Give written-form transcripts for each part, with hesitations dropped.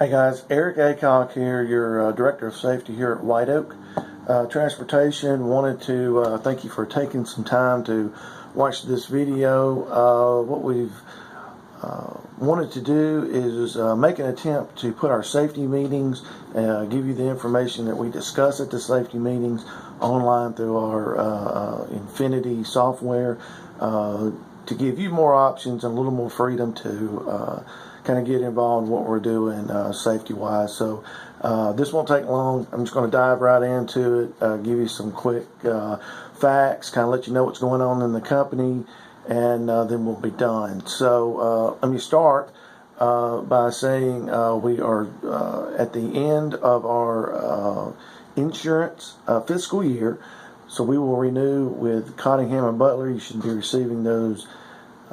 Hey guys, Eric Aycock here, your Director of Safety here at White Oak Transportation. Wanted to thank you for taking some time to watch this video. What we've wanted to do is make an attempt to put our safety meetings, give you the information that we discuss at the safety meetings online through our Infinity software, to give you more options and a little more freedom to kind of get involved in what we're doing safety-wise. So this won't take long. I'm just going to dive right into it, give you some quick facts, kind of let you know what's going on in the company, and then we'll be done. So let me start by saying we are at the end of our insurance fiscal year. So we will renew with Cottingham and Butler. You should be receiving those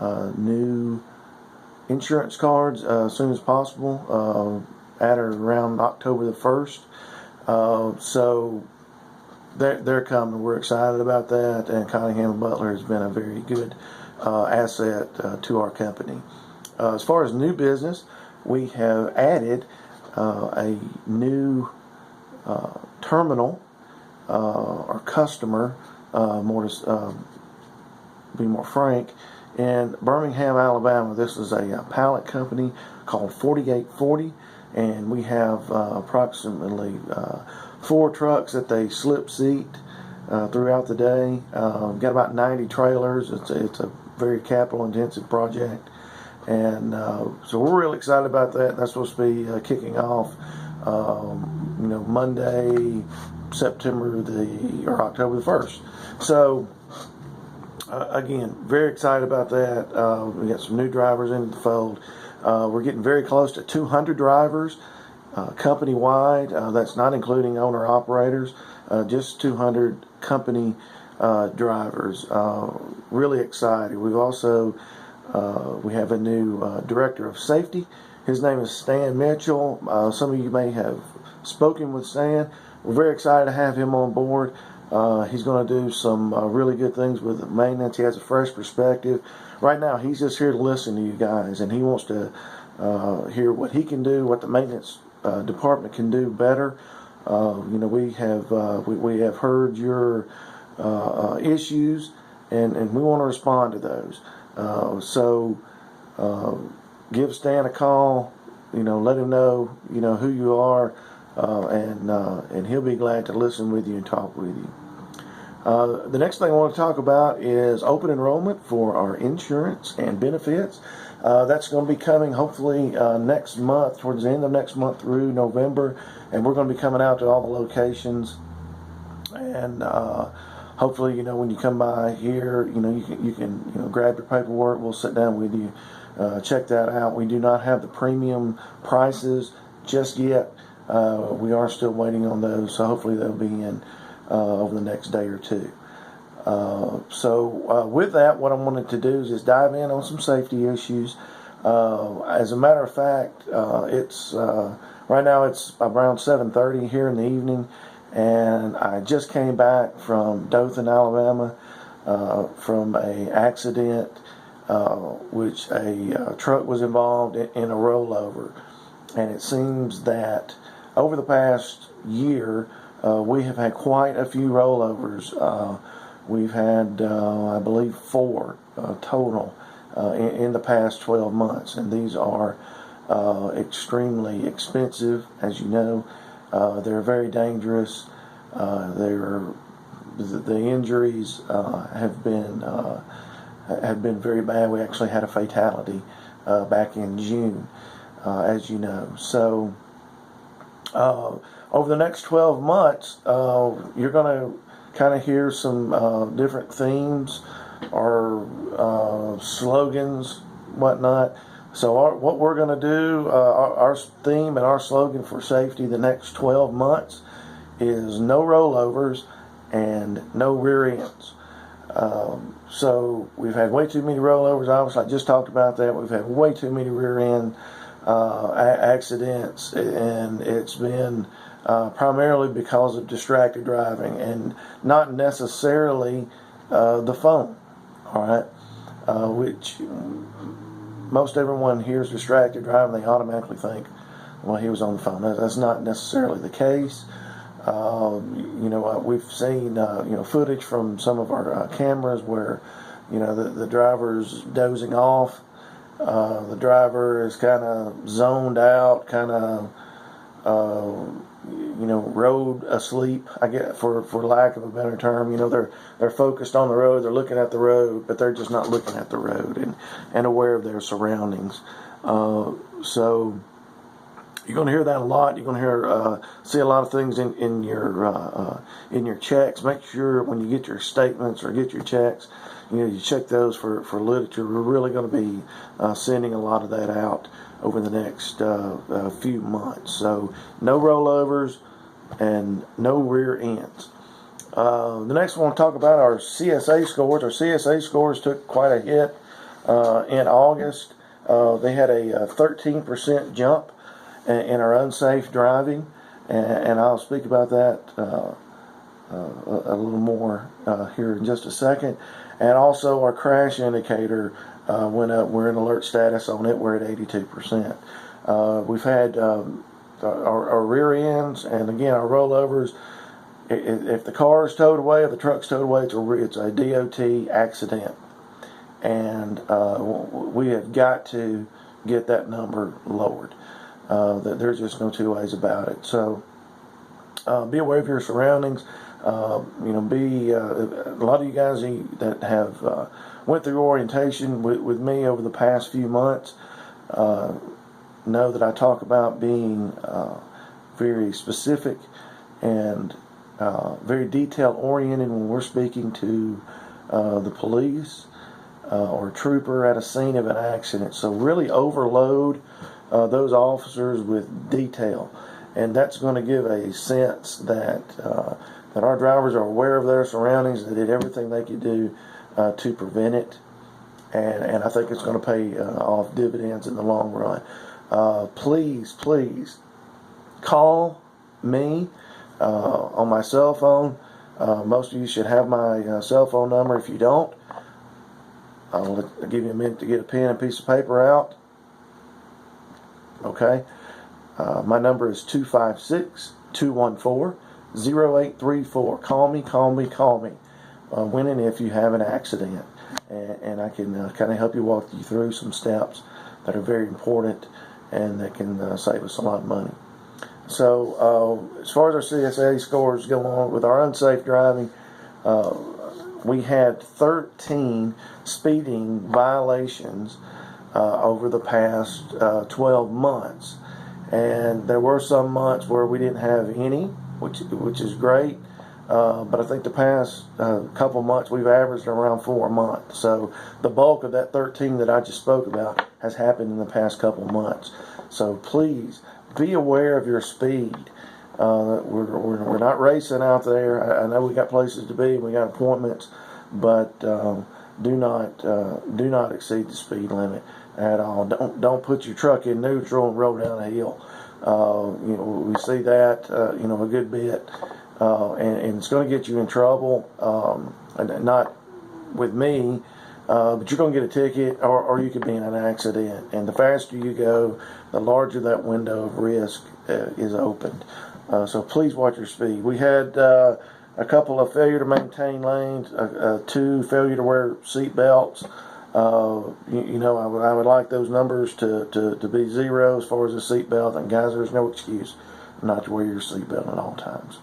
new insurance cards as soon as possible, at or around October the 1st. So they're coming. We're excited about that, and Cottingham and Butler has been a very good asset to our company. As far as new business, we have added a new terminal or customer, be more frank, in Birmingham, Alabama. This is a pallet company called 4840, and we have approximately 4 trucks that they slip seat throughout the day. Got about 90 trailers. It's a very capital intensive project, and so we're really excited about that. That's supposed to be kicking off Monday, October the 1st. So again, very excited about that. We got some new drivers in the fold. We're getting very close to 200 drivers company-wide. That's not including owner-operators, just 200 company drivers. Really excited. We've also we have a new director of safety. His name is Stan Mitchell. Some of you may have spoken with Stan. We're very excited to have him on board. He's going to do some really good things with maintenance. He has a fresh perspective. Right now, he's just here to listen to you guys, and he wants to hear what he can do, what the maintenance department can do better. We have heard your issues, and we want to respond to those. So give Stan a call. Let him know who you are. And he'll be glad to listen with you and talk with you. The next thing I want to talk about is open enrollment for our insurance and benefits. That's going to be coming hopefully next month, towards the end of next month through November, and we're going to be coming out to all the locations. And hopefully, when you come by here, you can grab your paperwork. We'll sit down with you, check that out. We do not have the premium prices just yet. We are still waiting on those, so hopefully they'll be in over the next day or two. So with that, what I wanted to do is just dive in on some safety issues. As a matter of fact, it's right now it's around 7:30 here in the evening, and I just came back from Dothan, Alabama, from a accident which a truck was involved in a rollover, and it seems that over the past year, we have had quite a few rollovers. We've had, I believe, 4 total in the past 12 months, and these are extremely expensive, as you know. They're very dangerous. The injuries have been very bad. We actually had a fatality back in June, as you know. So over the next 12 months, you're going to kind of hear some different themes or slogans, whatnot. So what we're going to do, our theme and our slogan for safety the next 12 months is no rollovers and no rear ends. So we've had way too many rollovers. Obviously, I just talked about that. We've had way too many rear end accidents, and it's been primarily because of distracted driving and not necessarily the phone. All right, which most everyone hears distracted driving, they automatically think while he was on the phone. That's not necessarily the case. We've seen footage from some of our cameras where the driver's dozing off. The driver is kind of zoned out, kind of road asleep, I guess, for lack of a better term. They're focused on the road, they're looking at the road, but they're just not looking at the road and aware of their surroundings. So you're going to hear that a lot. You're going to see a lot of things in your checks. Make sure when you get your statements or get your checks, you check those for literature. We're really going to be sending a lot of that out over the next few months. So no rollovers and no rear ends. The next one we'll talk about are CSA scores. Our CSA scores took quite a hit in August. They had a 13% jump in our unsafe driving, and I'll speak about that a little more here in just a second. And also our crash indicator went up. We're in alert status on it. We're at 82%. We've had our rear ends, and again our rollovers. If the car is towed away, if the truck's towed away, it's a DOT accident, and we have got to get that number lowered. There's just no two ways about it. So be aware of your surroundings. A lot of you guys that have went through orientation with me over the past few months know that I talk about being very specific and very detail oriented when we're speaking to the police or trooper at a scene of an accident. So really overload those officers with detail, and that's going to give a sense that our drivers are aware of their surroundings. They did everything they could do to prevent it, and I think it's going to pay off dividends in the long run. Please call me on my cell phone. Most of you should have my cell phone number. If you don't, I'll give you a minute to get a pen and piece of paper out. Okay. My number is 256-214-0834. Call me. When and if you have an accident. And I can kind of help you walk you through some steps that are very important and that can save us a lot of money. So as far as our CSA scores go on with our unsafe driving, we had 13 speeding violations over the past 12 months. And there were some months where we didn't have any, which is great. But I think the past couple months we've averaged around 4 a month. So the bulk of that 13 that I just spoke about has happened in the past couple months. So please be aware of your speed. We're not racing out there. I know we got places to be, we got appointments, but do not exceed the speed limit at all. Don't put your truck in neutral and roll down a hill. We see that a good bit, and it's going to get you in trouble. And not with me, but you're going to get a ticket, or you could be in an accident. And the faster you go, the larger that window of risk is opened. So please watch your speed. We had a couple of failure to maintain lanes, 2 failure to wear seat belts. I would like those numbers to be 0 as far as the seat belt. And guys, there's no excuse not to wear your seat belt at all times.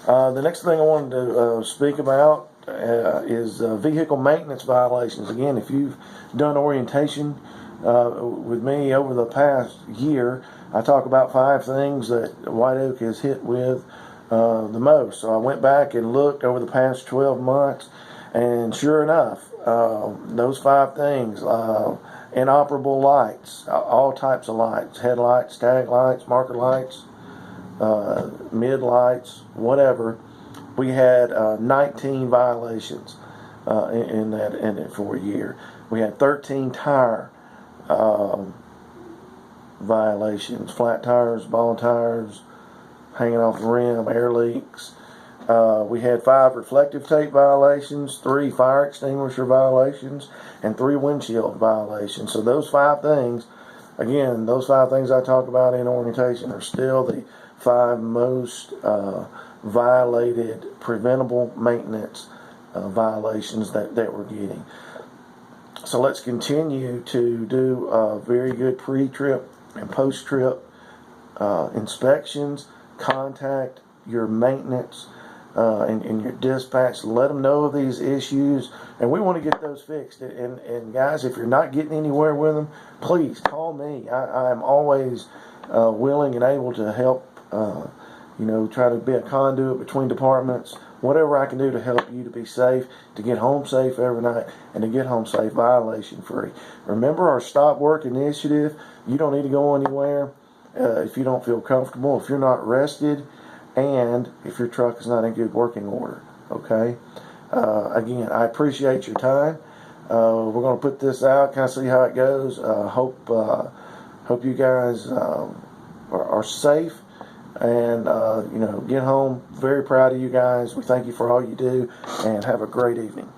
The next thing I wanted to speak about is vehicle maintenance violations. Again, if you've done orientation with me over the past year, I talk about 5 things that White Oak has hit with the most. So I went back and looked over the past 12 months, and sure enough, those 5 things: inoperable lights, all types of lights, headlights, tag lights, marker lights, mid lights, whatever. We had 19 violations in it for a year. We had 13 tire violations: flat tires, ball tires, hanging off the rim, air leaks. We had 5 reflective tape violations, 3 fire extinguisher violations, and 3 windshield violations. So those 5 things again, those 5 things I talk about in orientation are still the 5 most violated preventable maintenance violations that we're getting. So let's continue to do very good pre-trip and post-trip inspections. Contact your maintenance and your dispatch. Let them know of these issues, and we want to get those fixed. And guys, if you're not getting anywhere with them, please call me. I am always willing and able to help. Try to be a conduit between departments. Whatever I can do to help you to be safe, to get home safe every night, and to get home safe violation free. Remember our Stop Work initiative. You don't need to go anywhere if you don't feel comfortable, if you're not rested, and if your truck is not in good working order. Okay? Again, I appreciate your time. We're going to put this out, kind of see how it goes. Hope you guys are safe. And, get home. Very proud of you guys. We thank you for all you do, and have a great evening.